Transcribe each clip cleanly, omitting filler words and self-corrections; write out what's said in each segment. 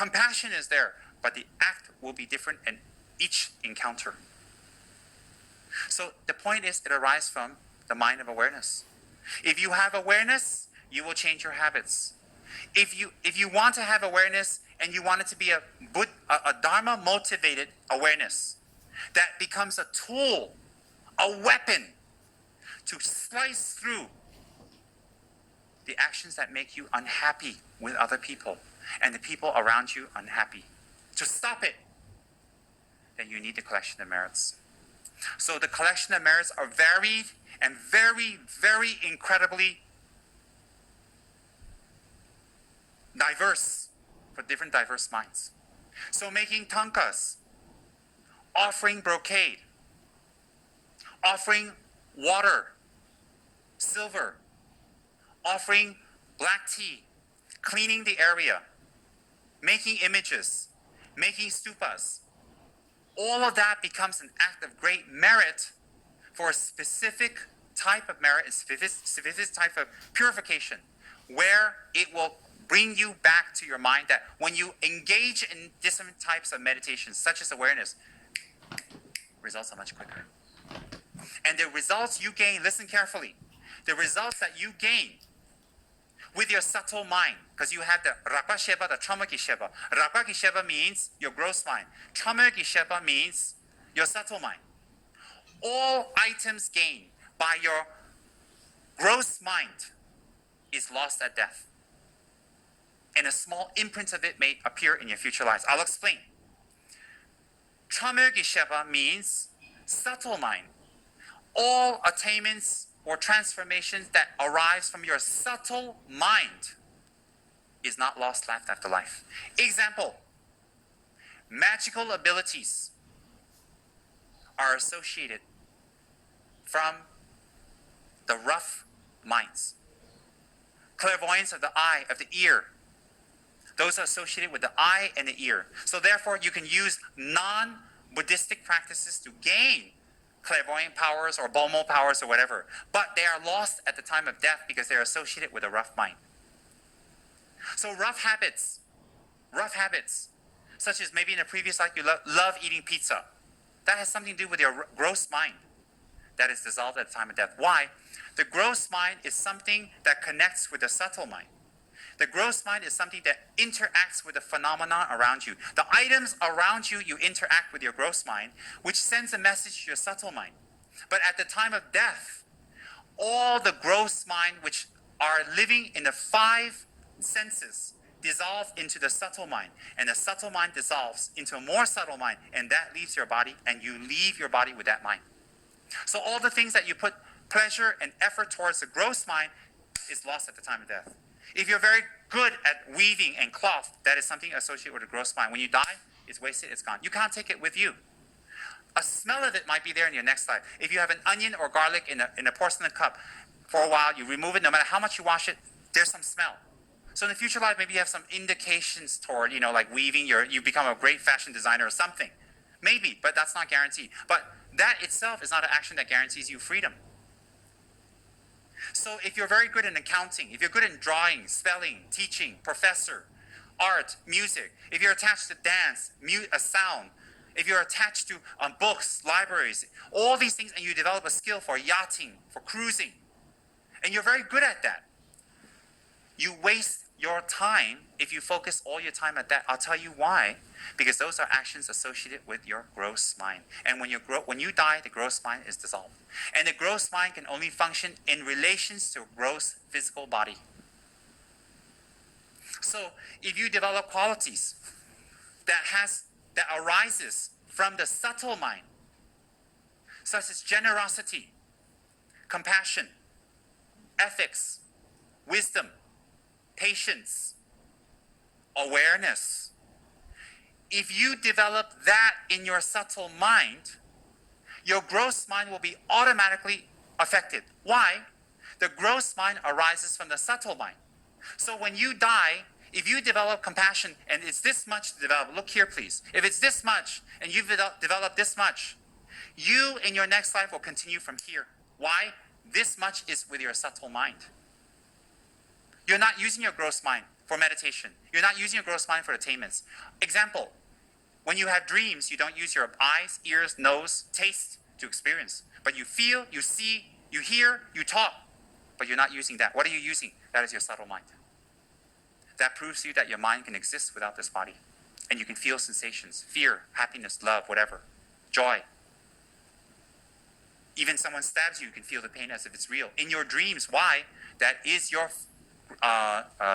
Compassion is there, but the act will be different in each encounter. So the point is, it arises from the mind of awareness. If you have awareness, you will change your habits. If you want to have awareness and you want it to be a Dharma motivated awareness that becomes a tool, a weapon to slice through the actions that make you unhappy with other people and the people around you unhappy, to stop it, then you need the collection of merits. So the collection of merits are varied and very, very incredibly diverse for different diverse minds. So making tankas, offering brocade, offering water, silver, offering black tea, cleaning the area, making images, making stupas, all of that becomes an act of great merit for a specific type of merit, a specific type of purification, where it will bring you back to your mind that when you engage in different types of meditations, such as awareness, results are much quicker. And the results you gain, listen carefully, the results that you gain with your subtle mind, because you have the Rakpa Sheba, the Chamaki Sheba. Rakpa Sheba means your gross mind. Chamaki Sheba means your subtle mind. All items gained by your gross mind is lost at death. And a small imprint of it may appear in your future lives. I'll explain. Chamaki Sheba means subtle mind. All attainments or transformations that arise from your subtle mind is not lost life after life. Example, magical abilities are associated from the rough minds. Clairvoyance of the eye, of the ear, those are associated with the eye and the ear. So therefore, you can use non-Buddhistic practices to gain clairvoyant powers or Bomo powers or whatever. But they are lost at the time of death because they're associated with a rough mind. So rough habits, such as maybe in a previous life you love eating pizza. That has something to do with your gross mind that is dissolved at the time of death. Why? The gross mind is something that connects with the subtle mind. The gross mind is something that interacts with the phenomena around you. The items around you, you interact with your gross mind, which sends a message to your subtle mind. But at the time of death, all the gross mind, which are living in the five senses, dissolve into the subtle mind. And the subtle mind dissolves into a more subtle mind, and that leaves your body, and you leave your body with that mind. So all the things that you put pleasure and effort towards the gross mind is lost at the time of death. If you're very good at weaving and cloth, that is something associated with a gross mind. When you die, it's wasted, it's gone. You can't take it with you. A smell of it might be there in your next life. If you have an onion or garlic in a porcelain cup, for a while, you remove it, no matter how much you wash it, there's some smell. So in the future life, maybe you have some indications toward, like weaving, you become a great fashion designer or something. Maybe, but that's not guaranteed. But that itself is not an action that guarantees you freedom. So if you're very good in accounting, if you're good in drawing, spelling, teaching, professor, art, music, if you're attached to dance, sound, if you're attached to books, libraries, all these things, and you develop a skill for yachting, for cruising, and you're very good at that, you waste your time if you focus all your time at that. I'll tell you why. Because those are actions associated with your gross mind. And when you die, the gross mind is dissolved. And the gross mind can only function in relations to a gross physical body. So if you develop qualities that arises from the subtle mind, such as generosity, compassion, ethics, wisdom, patience, awareness. If you develop that in your subtle mind, your gross mind will be automatically affected. Why? The gross mind arises from the subtle mind. So when you die, if you develop compassion and it's this much to develop, look here please, if it's this much and you've developed this much, you in your next life will continue from here. Why? This much is with your subtle mind. You're not using your gross mind for meditation. You're not using your gross mind for attainments. Example, when you have dreams, you don't use your eyes, ears, nose, taste to experience. But you feel, you see, you hear, you talk. But you're not using that. What are you using? That is your subtle mind. That proves to you that your mind can exist without this body. And you can feel sensations, fear, happiness, love, whatever, joy. Even someone stabs you, you can feel the pain as if it's real. In your dreams, why? That is your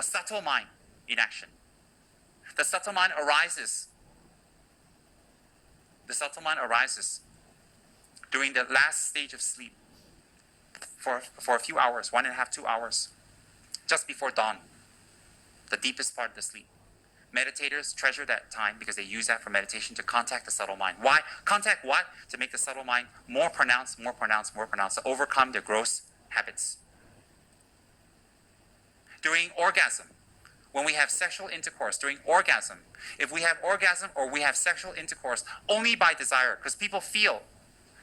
subtle mind in action. The subtle mind arises. The subtle mind arises during the last stage of sleep for a few hours, 1.5, 2 hours, just before dawn, the deepest part of the sleep. Meditators treasure that time because they use that for meditation to contact the subtle mind. Why? Contact what? To make the subtle mind more pronounced, more pronounced, more pronounced, to overcome their gross habits. During orgasm, when we have sexual intercourse, during orgasm, if we have orgasm or we have sexual intercourse only by desire, because people feel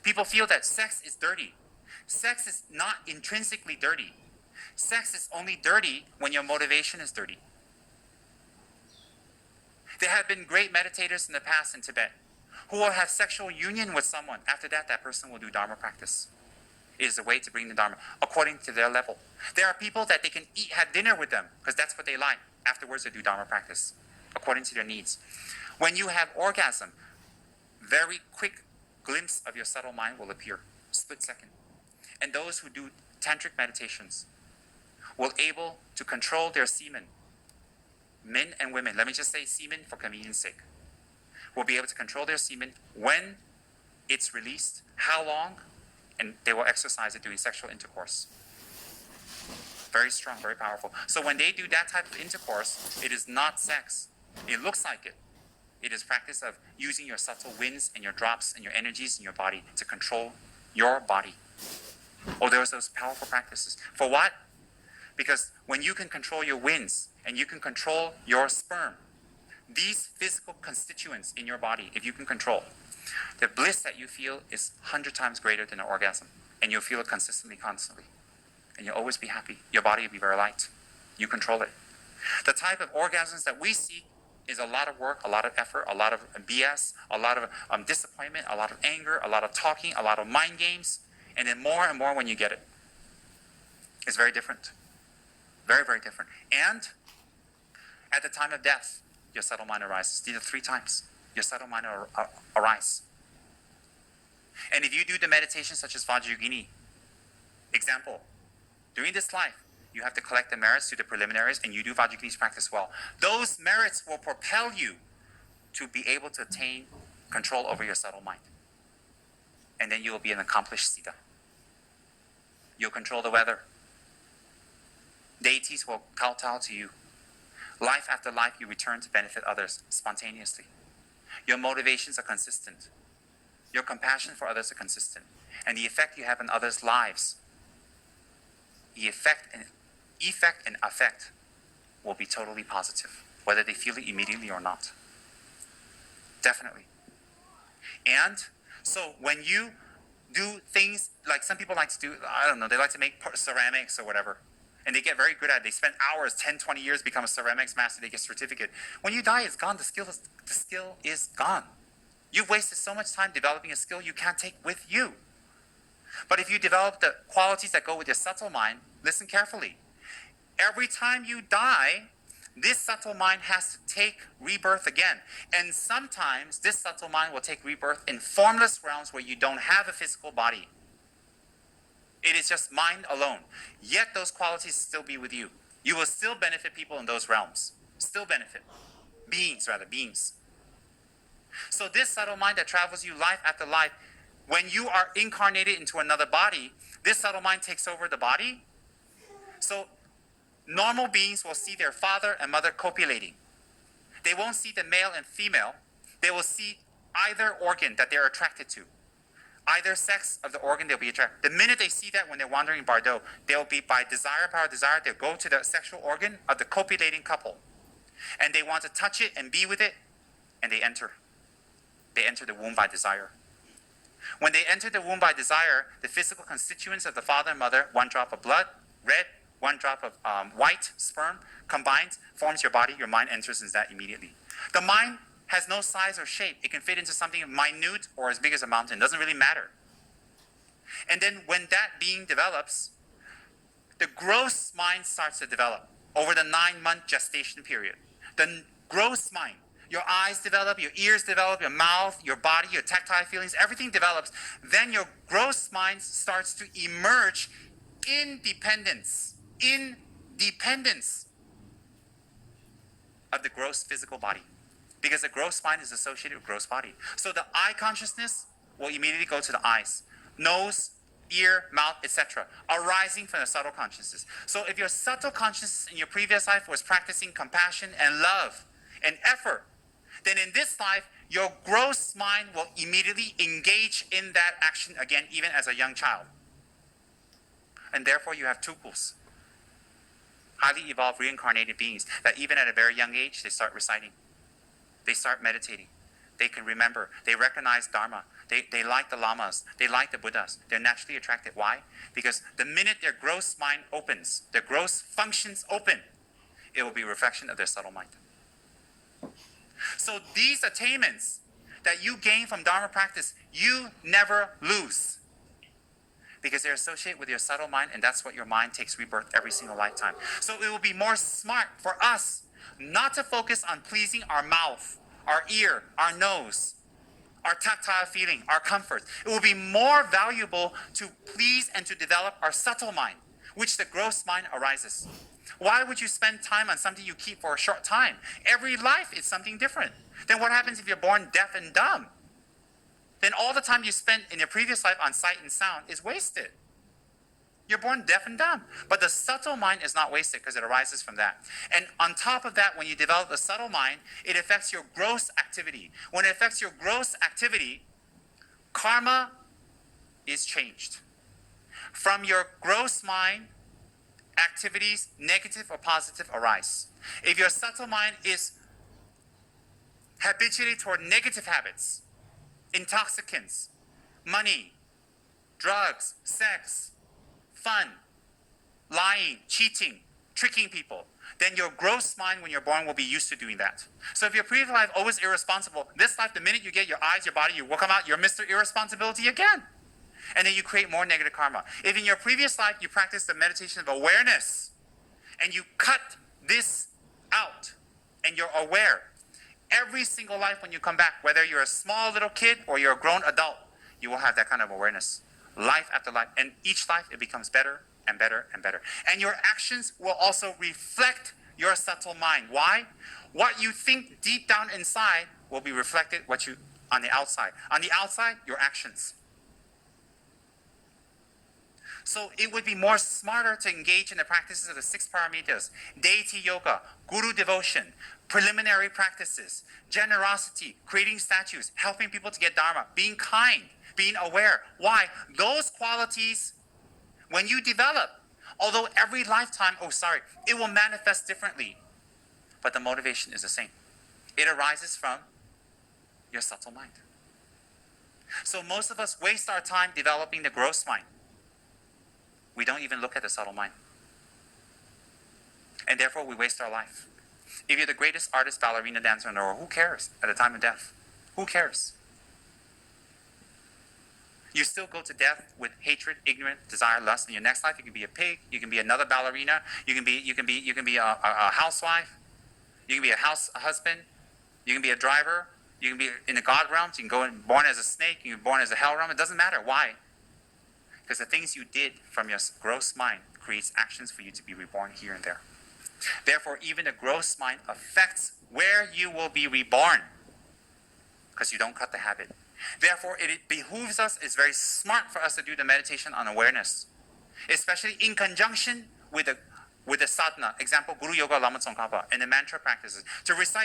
that sex is dirty. Sex is not intrinsically dirty. Sex is only dirty when your motivation is dirty. There have been great meditators in the past in Tibet who will have sexual union with someone. After that, that person will do Dharma practice. It is a way to bring the Dharma according to their level. There are people that they can have dinner with them because that's what they like. Afterwards, they do Dharma practice according to their needs. When you have orgasm, very quick glimpse of your subtle mind will appear, split second. And those who do tantric meditations will able to control their semen. Men and women, let me just say semen for convenience sake, will be able to control their semen when it's released, how long, and they will exercise it during sexual intercourse. Very strong, very powerful. So when they do that type of intercourse, it is not sex. It looks like it. It is practice of using your subtle winds and your drops and your energies in your body to control your body. Oh, there's those powerful practices. For what? Because when you can control your winds and you can control your sperm, these physical constituents in your body, if you can control, the bliss that you feel is 100 times greater than an orgasm. And you'll feel it consistently, constantly. And you'll always be happy. Your body will be very light. You control it. The type of orgasms that we seek is a lot of work, a lot of effort, a lot of BS, a lot of disappointment, a lot of anger, a lot of talking, a lot of mind games. And then more and more when you get it. It's very different. Very, very different. And at the time of death, your subtle mind arises. These are 3 times. Your subtle mind arises. And if you do the meditation such as Vajrayogini, example, during this life, you have to collect the merits to the preliminaries and you do Vajrayogini's practice well. Those merits will propel you to be able to attain control over your subtle mind. And then you will be an accomplished Siddha. You'll control the weather. Deities will kowtow to you. Life after life, you return to benefit others spontaneously. Your motivations are consistent. Your compassion for others are consistent. And the effect you have on others' lives, the effect and effect will be totally positive, whether they feel it immediately or not. Definitely. And so when you do things like some people like to do, I don't know, they like to make ceramics or whatever. And they get very good at it. They spend hours, 10, 20 years, become a ceramics master, they get a certificate. When you die, it's gone. The skill is gone. You've wasted so much time developing a skill you can't take with you. But if you develop the qualities that go with your subtle mind, listen carefully. Every time you die, this subtle mind has to take rebirth again. And sometimes this subtle mind will take rebirth in formless realms where you don't have a physical body. It is just mind alone. Yet those qualities still be with you. You will still benefit people in those realms. Still benefit. Beings. So this subtle mind that travels you life after life, when you are incarnated into another body, this subtle mind takes over the body. So normal beings will see their father and mother copulating. They won't see the male and female. They will see either organ that they're attracted to. Either sex of the organ they'll be attracted. The minute they see that when they're wandering in Bardo, they'll be by desire, power, desire, they'll go to the sexual organ of the copulating couple. And they want to touch it and be with it, and they enter. They enter the womb by desire. When they enter the womb by desire, the physical constituents of the father and mother, 1 drop of blood, red, one drop of white sperm combined forms your body. Your mind enters into that immediately. The mind has no size or shape. It can fit into something minute or as big as a mountain. It doesn't really matter. And then when that being develops, the gross mind starts to develop over the 9-month gestation period. The gross mind, your eyes develop, your ears develop, your mouth, your body, your tactile feelings, everything develops. Then your gross mind starts to emerge independence of the gross physical body. Because the gross mind is associated with gross body. So the eye consciousness will immediately go to the eyes, nose, ear, mouth, etc., arising from the subtle consciousness. So if your subtle consciousness in your previous life was practicing compassion and love and effort, then in this life, your gross mind will immediately engage in that action again, even as a young child. And therefore, you have tupuls, highly evolved reincarnated beings, that even at a very young age, they start reciting. They start meditating. They can remember. They recognize Dharma. They like the lamas. They like the Buddhas. They're naturally attracted. Why? Because the minute their gross mind opens, their gross functions open, it will be a reflection of their subtle mind. So these attainments that you gain from Dharma practice, you never lose. Because they're associated with your subtle mind, and that's what your mind takes rebirth every single lifetime. So it will be more smart for us not to focus on pleasing our mouth, our ear, our nose, our tactile feeling, our comfort. It will be more valuable to please and to develop our subtle mind, which the gross mind arises. Why would you spend time on something you keep for a short time? Every life is something different. Then what happens if you're born deaf and dumb? Then all the time you spent in your previous life on sight and sound is wasted. You're born deaf and dumb. But the subtle mind is not wasted because it arises from that. And on top of that, when you develop the subtle mind, it affects your gross activity. When it affects your gross activity, karma is changed. From your gross mind, activities, negative or positive, arise. If your subtle mind is habituated toward negative habits, intoxicants, money, drugs, sex, fun, lying, cheating, tricking people, then your gross mind when you're born will be used to doing that. So if your previous life always irresponsible, this life, the minute you get your eyes, your body, you will come out, you're Mr. Irresponsibility again. And then you create more negative karma. If in your previous life you practice the meditation of awareness and you cut this out and you're aware, every single life when you come back, whether you're a small little kid or you're a grown adult, you will have that kind of awareness. Life after life. And each life, it becomes better and better and better. And your actions will also reflect your subtle mind. Why? What you think deep down inside will be reflected on the outside. On the outside, your actions. So it would be more smarter to engage in the practices of the 6 paramitas, deity yoga, guru devotion, preliminary practices, generosity, creating statues, helping people to get dharma, being kind, being aware. Why? Those qualities, when you develop, although every lifetime, it will manifest differently, but the motivation is the same. It arises from your subtle mind. So most of us waste our time developing the gross mind. We don't even look at the subtle mind. And therefore, we waste our life. If you're the greatest artist, ballerina, dancer in the world, who cares at the time of death? Who cares? You still go to death with hatred, ignorance, desire, lust. In your next life, you can be a pig. You can be another ballerina. You can be a housewife. You can be a husband. You can be a driver. You can be in the God realms. You can go born as a snake. You can be born as a hell realm. It doesn't matter. Why? Because the things you did from your gross mind creates actions for you to be reborn here and there. Therefore, even the gross mind affects where you will be reborn, because you don't cut the habit. Therefore, it behooves us, it's very smart for us to do the meditation on awareness, especially in conjunction with the sadhana, example, Guru Yoga Lama Tsongkhapa, and the mantra practices, to recite